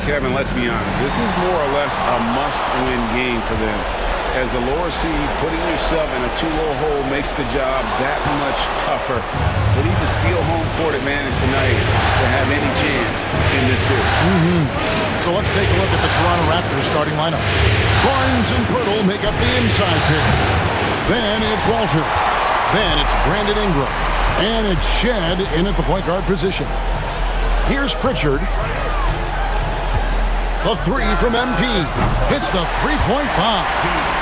Kevin, let's be honest, this is more or less a must-win game for them. As the lower seed, putting yourself in a 2-0 hole makes the job that much tougher. They need to steal home court advantage tonight to have any chance in this series. So let's take a look at the Toronto Raptors starting lineup. Barnes and Pirtle make up the inside pick. Then it's Walter. Then it's Brandon Ingram. And it's Shed in at the point guard position. Here's Pritchard. The three from MP. Hits the three-point bomb.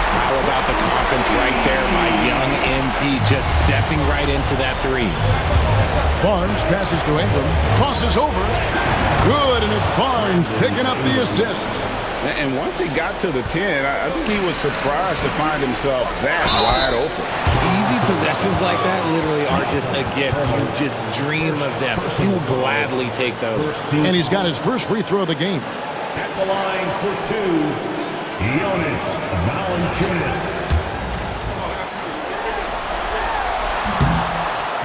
How about the confidence right there by young MP, just stepping right into that three. Barnes passes to Ingram. Crosses over. Good, and it's Barnes picking up the assist. And once he got to the 10, I think he was surprised to find himself that wide open. Easy possessions like that literally are just a gift. You just dream of them. You will gladly take those. And he's got his first free throw of the game. At the line for two, Jonas Valanciunas.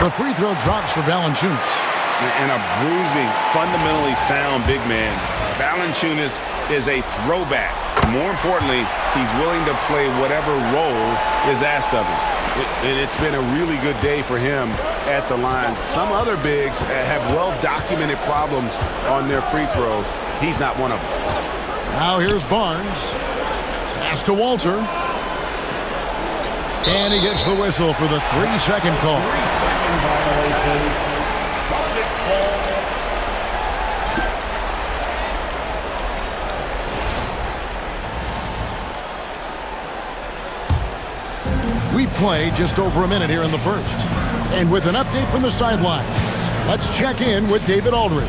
The free throw drops for Valanciunas. And a bruising, fundamentally sound big man. Valanciunas is a throwback. More importantly, he's willing to play whatever role is asked of him. And it's been a really good day for him at the line. Some other bigs have well-documented problems on their free throws. He's not one of them. Now here's Barnes. Pass to Walter. And he gets the whistle for the 3-second call. 3-second violation. Subject call. We play just over a minute here in the first. And with an update from the sidelines, let's check in with David Aldridge.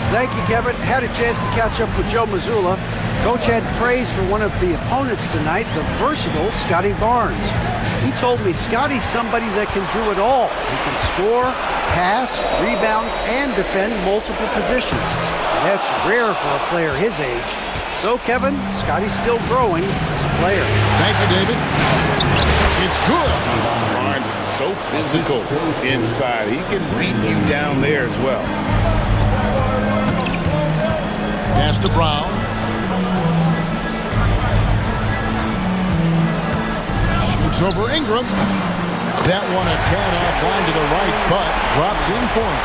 Thank you, Kevin. Had a chance to catch up with Joe Mazzulla. Coach had praise for one of the opponents tonight, the versatile Scotty Barnes. He told me Scotty's somebody that can do it all. He can score, pass, rebound, and defend multiple positions. That's rare for a player his age. So, Kevin, Scotty's still growing as a player. Thank you, David. It's good. Barnes, so physical inside. He can beat you down there as well. Pass to Brown. Shoots over Ingram. That one a tad offline to the right, but drops in for him.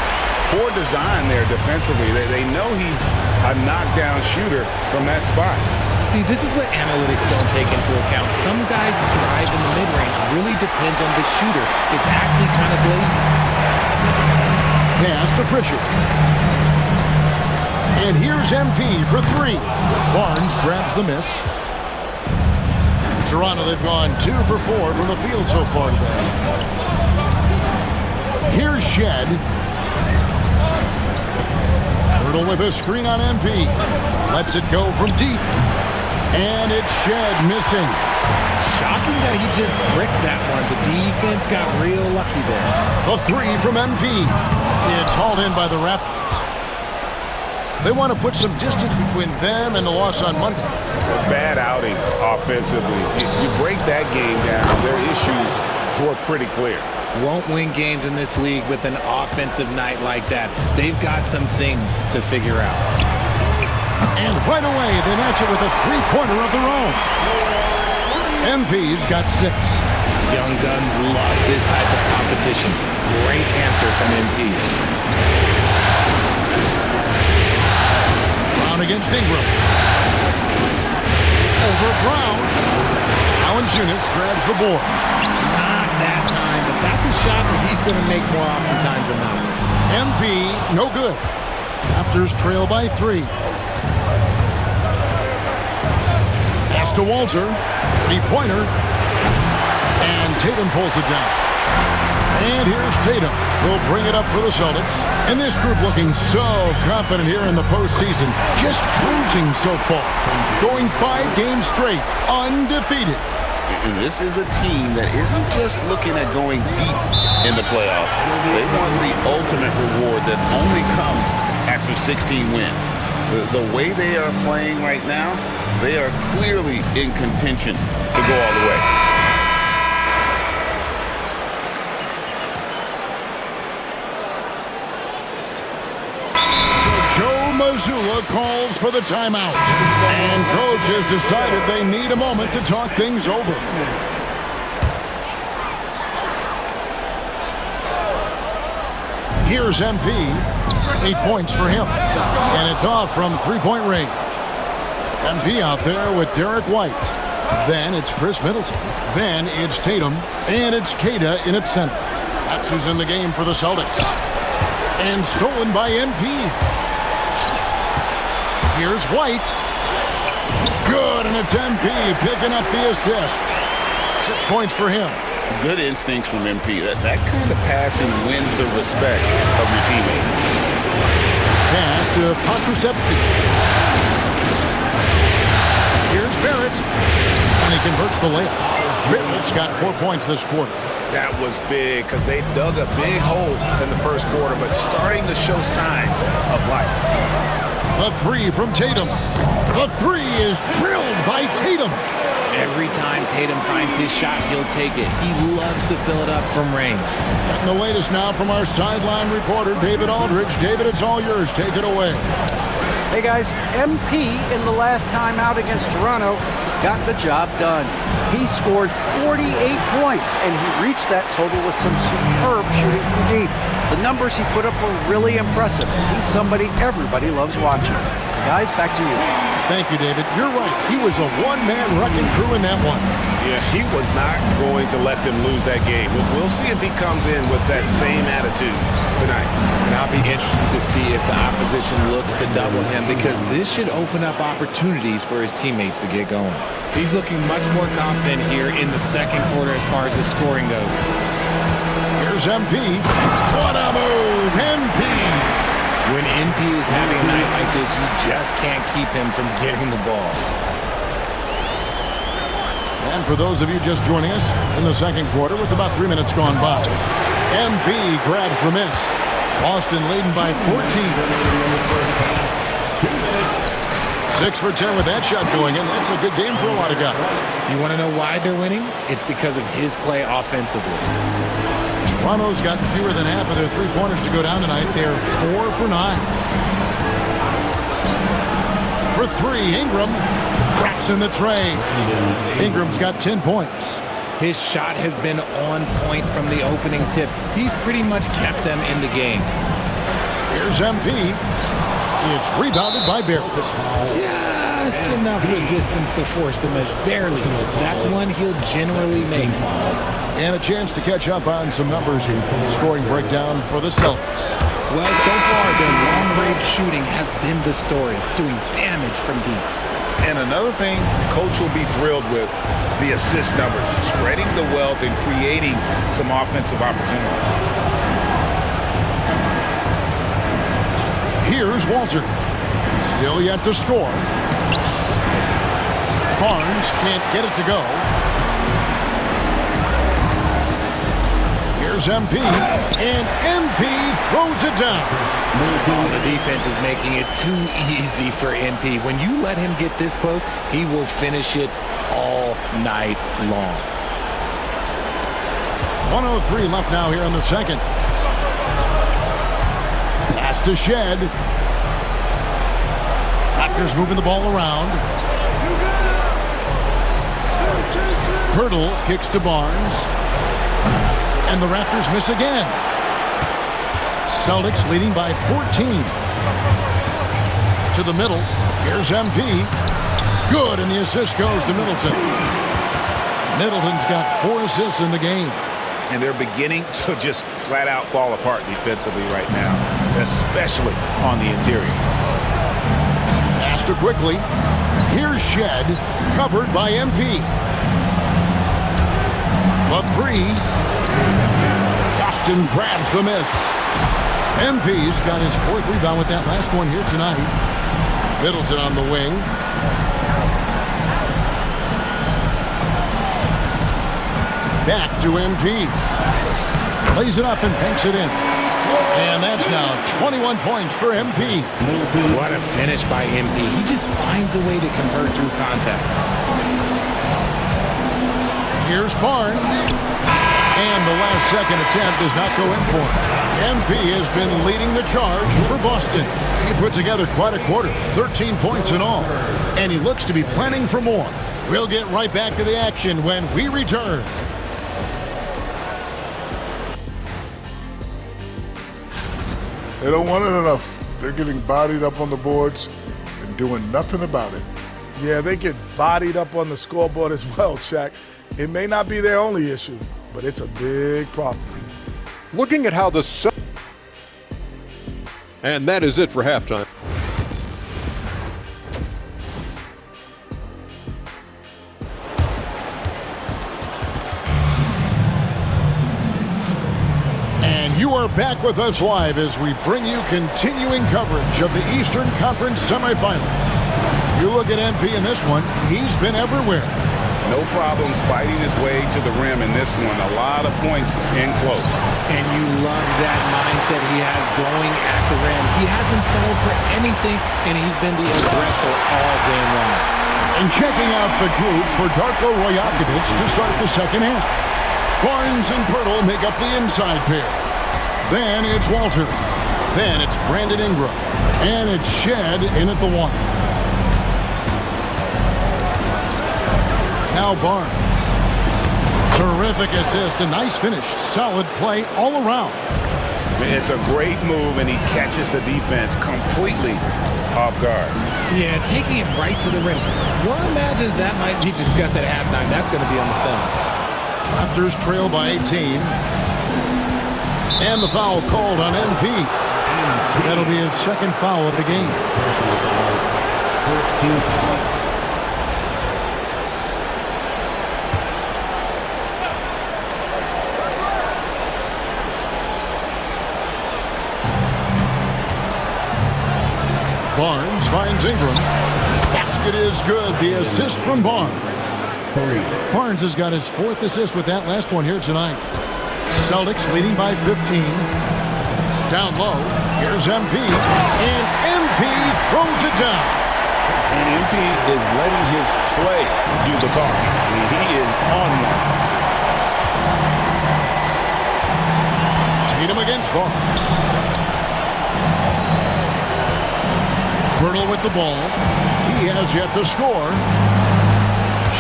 Poor design there defensively. They know he's a knockdown shooter from that spot. See, this is what analytics don't take into account. Some guys thrive in the mid-range. Really depends on the shooter. It's actually kind of blazing. Pass to Pritchard. And here's MP for three. Barnes grabs the miss. Toronto, they've gone 2 for 4 from the field so far today. Here's Shed. Pirtle with a screen on MP. Lets it go from deep. And it's Shed missing. Shocking that he just bricked that one. The defense got real lucky there. The three from MP. It's hauled in by the Raptors. They want to put some distance between them and the loss on Monday. A bad outing offensively. You break that game down, their issues were pretty clear. Won't win games in this league with an offensive night like that. They've got some things to figure out. And right away, they match it with a three-pointer of their own. MP's got 6. Young guns love this type of competition. Great answer from MP. Against Ingram. Over Brown. Valanciunas grabs the board. Not that time, but that's a shot that he's going to make more oftentimes than not. MP, no good. Raptors trail by 3. Pass to Walter. 3-pointer. And Tatum pulls it down. And here's Tatum. He'll bring it up for the Celtics. And this group looking so confident here in the postseason. Just cruising so far. Going 5 games straight. Undefeated. And this is a team that isn't just looking at going deep in the playoffs. They want the ultimate reward that only comes after 16 wins. The way they are playing right now, they are clearly in contention to go all the way. Mazzulla calls for the timeout. And coach has decided they need a moment to talk things over. Here's MP. 8 points for him. And it's off from three-point range. MP out there with Derek White. Then it's Chris Middleton. Then it's Tatum. And it's Queta in its center. That's who's in the game for the Celtics. And stolen by MP. Here's White. Good, and it's MP picking up the assist. 6 points for him. Good instincts from MP. That kind of passing wins the respect of your teammates. Pass to Pokusevski. Here's Barrett. And he converts the layup. Barrett's got 4 points this quarter. That was big because they dug a big hole in the first quarter, but starting to show signs of life. The three from Tatum. The three is drilled by Tatum. Every time Tatum finds his shot, he'll take it. He loves to fill it up from range. And the latest now from our sideline reporter, David Aldridge. David, it's all yours. Take it away. Hey, guys, MP in the last time out against Toronto got the job done. He scored 48 points, and he reached that total with some superb shooting from deep. The numbers he put up were really impressive. He's somebody everybody loves watching. Guys, back to you. Thank you, David. You're right. He was a one-man wrecking crew in that one. Yeah, he was not going to let them lose that game. We'll see if he comes in with that same attitude tonight. And I'll be interested to see if the opposition looks to double him, because this should open up opportunities for his teammates to get going. He's looking much more confident here in the second quarter as far as his scoring goes. Here's MP. What a move, MP! When MP is having a night like this, you just can't keep him from getting the ball. And for those of you just joining us in the second quarter with about 3 minutes gone by, MP grabs the miss. Boston leading by 14. 6 for 10 with that shot going in. That's a good game for a lot of guys. You want to know why they're winning? It's because of his play offensively. Toronto's got fewer than half of their three-pointers to go down tonight. They're 4 for 9. For 3, Ingram traps in the tray. Ingram's got 10 points. His shot has been on point from the opening tip. He's pretty much kept them in the game. Here's MP. It's rebounded by Barrett. Just enough resistance to force the miss. Barely. That's one he'll generally make. And a chance to catch up on some numbers here. Scoring breakdown for the Celtics. Well, so far, their long-range shooting has been the story, doing damage from deep. And another thing coach will be thrilled with, the assist numbers, spreading the wealth and creating some offensive opportunities. Here's Walter. Still yet to score. Barnes can't get it to go. Here's MP. And MP throws it down. The defense is making it too easy for MP. When you let him get this close, he will finish it all night long. 1:03 left now here in the second. Pass to Shed. Raptors moving the ball around. Pirtle kicks to Barnes. And the Raptors miss again. Celtics leading by 14. To the middle. Here's MP. Good, and the assist goes to Middleton. Middleton's got 4 assists in the game. And they're beginning to just flat out fall apart defensively right now, especially on the interior. Pass to quickly. Here's Shed, covered by MP. The 3. Boston grabs the miss. MP's got his 4th rebound with that last one here tonight. Middleton on the wing. Back to MP. Plays it up and banks it in. And that's now 21 points for MP. What a finish by MP. He just finds a way to convert through contact. Here's Barnes. And the last second attempt does not go in for him. MP has been leading the charge for Boston. He put together quite a quarter, 13 points in all, and he looks to be planning for more. We'll get right back to the action when we return. They don't want it enough. They're getting bodied up on the boards and doing nothing about it. Yeah, they get bodied up on the scoreboard as well, Shaq. It may not be their only issue, but it's a big problem. Looking at how the... And that is it for halftime. And you are back with us live as we bring you continuing coverage of the Eastern Conference semifinals. You look at MP in this one, he's been everywhere. No problems fighting his way to the rim in this one. A lot of points in close. And you love that mindset he has going at the rim. He hasn't settled for anything, and he's been the aggressor all game long. And checking out the group for Darko Rajakovic to start the second half. Barnes and Pirtle make up the inside pair. Then it's Walter. Then it's Brandon Ingram. And it's Shed in at the one. Now Barnes. Terrific assist, a nice finish. Solid play all around. It's a great move, and he catches the defense completely off guard. Yeah, taking it right to the rim. One imagines that might be discussed at halftime. That's going to be on the film. Raptors trail by 18. And the foul called on MP. That'll be his second foul of the game. First team foul. Barnes finds Ingram. Basket is good. The assist from Barnes. Barnes has got his fourth assist with that last one here tonight. Celtics leading by 15. Down low. Here's MP. And MP throws it down. And MP is letting his play do the talking. He is on one. Tatum against Barnes. Pirtle with the ball. He has yet to score.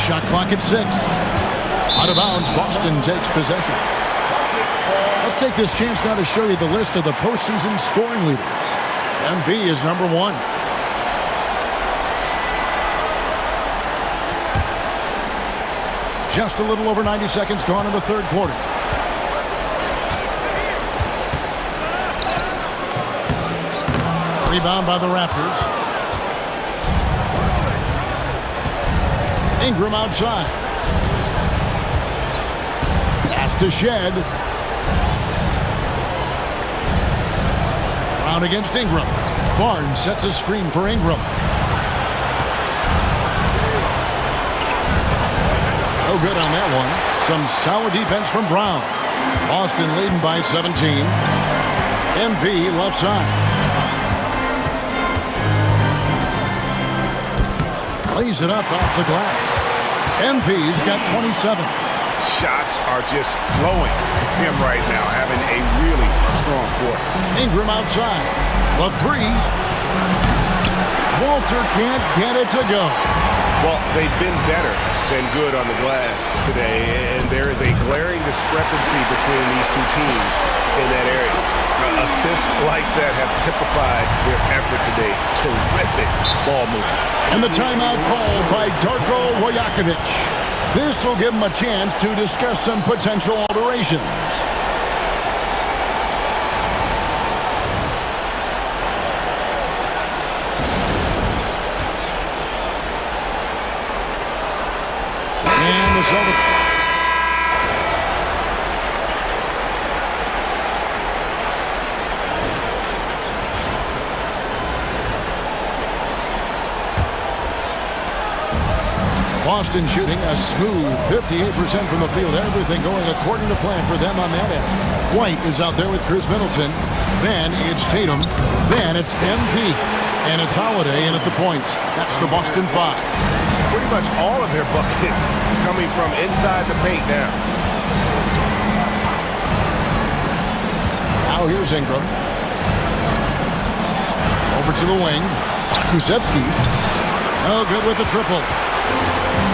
Shot clock at 6. Out of bounds, Boston takes possession. Let's take this chance now to show you the list of the postseason scoring leaders. MP is number 1. Just a little over 90 seconds gone in the third quarter. Rebound by the Raptors. Ingram outside. Pass to Shed. Brown against Ingram. Barnes sets a screen for Ingram. No good on that one. Some solid defense from Brown. Boston leading by 17. MP left side. Lays it up off the glass. MP's got 27. Shots are just flowing for him right now, having a really strong quarter. Ingram outside. The three. Walter can't get it to go. Well, they've been better than good on the glass today, and there is a glaring discrepancy between these two teams in that area. Assists like that have typified their effort today. Terrific ball movement. And the timeout called by Darko Rajakovic. This will give him a chance to discuss some potential alterations. And the Celtics. Boston shooting a smooth 58% from the field. Everything going according to plan for them on that end. White is out there with Chris Middleton. Then it's Tatum. Then it's MP. And it's Holiday in at the point. That's the Boston 5. Pretty much all of their buckets coming from inside the paint now. Now Now here's Ingram. Over to the wing. Kusevsky. Oh, good with the triple.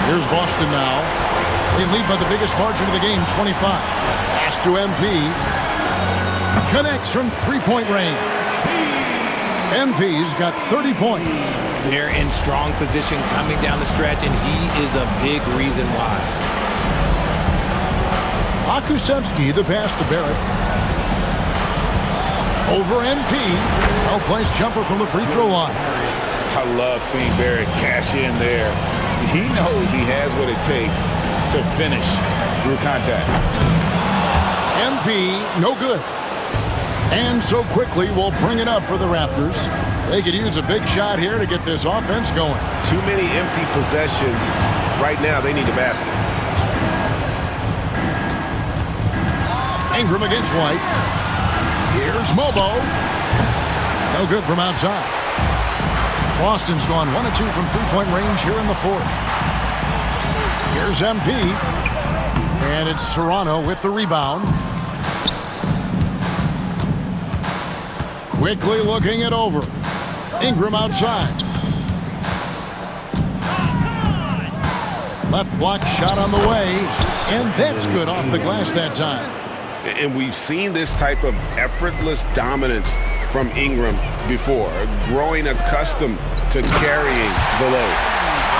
Here's Boston now. They lead by the biggest margin of the game, 25. Pass to MP. Connects from three-point range. MP's got 30 points. They're in strong position coming down the stretch, and he is a big reason why. Kusevsky, the pass to Barrett. Over MP. Well-placed jumper from the free throw line. I love seeing Barrett cash in there. He knows he has what it takes to finish through contact. MP, no good. And so quickly, we'll bring it up for the Raptors. They could use a big shot here to get this offense going. Too many empty possessions. Right now, they need a basket. Ingram against White. Here's Mobo. No good from outside. Boston's gone 1 of 2 from three-point range here in the fourth. Here's MP. And it's Toronto with the rebound. Quickly looking it over. Ingram outside. Left block shot on the way. And that's good off the glass that time. And we've seen this type of effortless dominance from Ingram before, growing accustomed to carrying the load.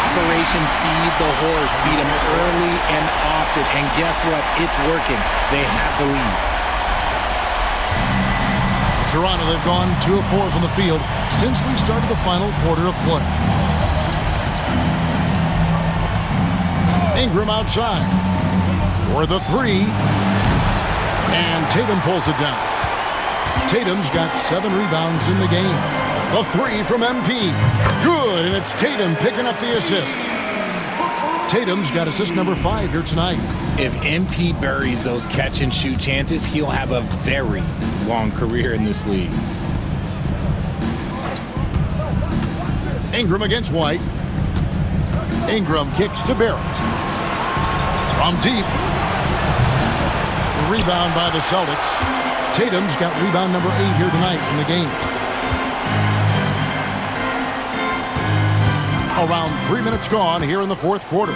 Operation Feed the Horse. Feed him early and often. And guess what? It's working. They have the lead. Toronto, they've gone 2 of 4 from the field since we started the final quarter of play. Ingram outside for the three. And Tatum pulls it down. Tatum's got 7 rebounds in the game. The three from MP. Good, and it's Tatum picking up the assist. Tatum's got assist number 5 here tonight. If MP buries those catch-and-shoot chances, he'll have a very long career in this league. Ingram against White. Ingram kicks to Barrett. From deep. Rebound by the Celtics. Tatum's got rebound number 8 here tonight in the game. Around 3 minutes gone here in the fourth quarter.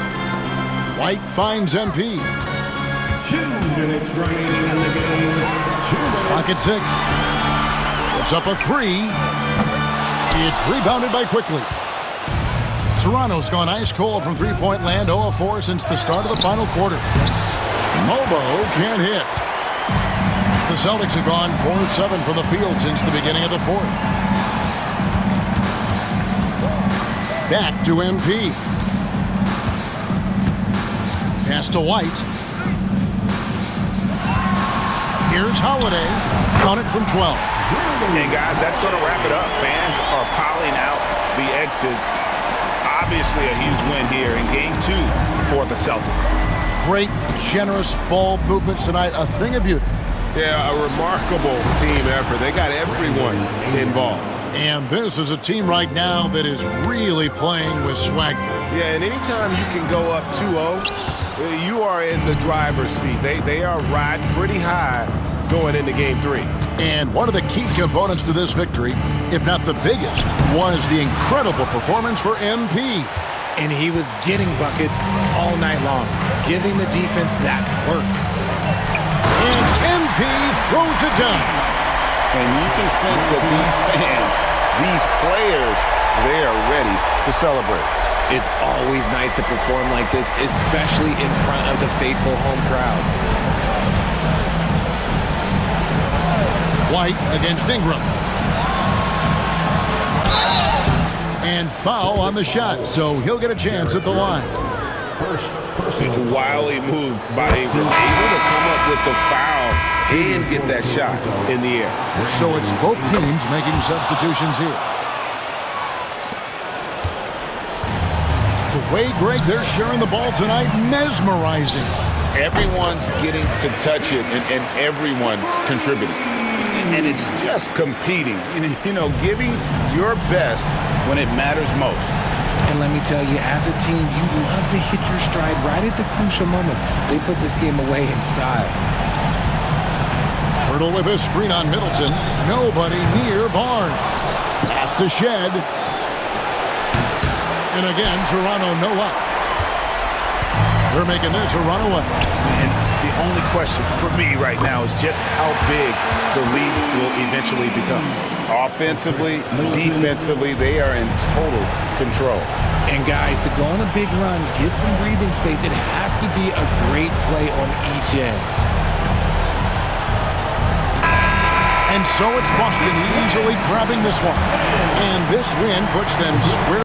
White finds MP. 2 minutes remaining in the game. Clock at 6. It's up a 3. It's rebounded by Quickly. Toronto's gone ice cold from three-point land, 0 of 4 since the start of the final quarter. Mobo can't hit. The Celtics have gone 4 of 7 from the field since the beginning of the fourth. Back to MP. Pass to White. Here's Holiday. Count it from 12. And guys, that's going to wrap it up. Fans are piling out the exits. Obviously a huge win here in Game 2 for the Celtics. Great, generous ball movement tonight. A thing of beauty. Yeah, a remarkable team effort. They got everyone involved. And this is a team right now that is really playing with swagger. Yeah, and anytime you can go up 2-0, you are in the driver's seat. They are riding pretty high going into Game 3. And one of the key components to this victory, if not the biggest, was the incredible performance for MP. And he was getting buckets all night long, giving the defense that work. And MP throws it down. And you can sense that these fans, these players, they are ready to celebrate. It's always nice to perform like this, especially in front of the faithful home crowd. White against Ingram. And foul on the shot, so he'll get a chance at the line. Wily move by Ingram, able to come up with the foul and get that shot in the air. So it's both teams making substitutions here. The way, Greg, they're sharing the ball tonight, mesmerizing. Everyone's getting to touch it, and everyone's contributing. And it's just competing, you know, giving your best when it matters most. And let me tell you, as a team, you love to hit your stride right at the crucial moments. They put this game away in style. Hurdle with a screen on Middleton. Nobody near Barnes. Pass to Shed. And again, Toronto no luck. They're making this a runaway. And the only question for me right now is just how big the lead will eventually become. Offensively, defensively, they are in total control. And guys, to go on a big run, get some breathing space, it has to be a great play on each end. And so it's Boston easily grabbing this one. And this win puts them square.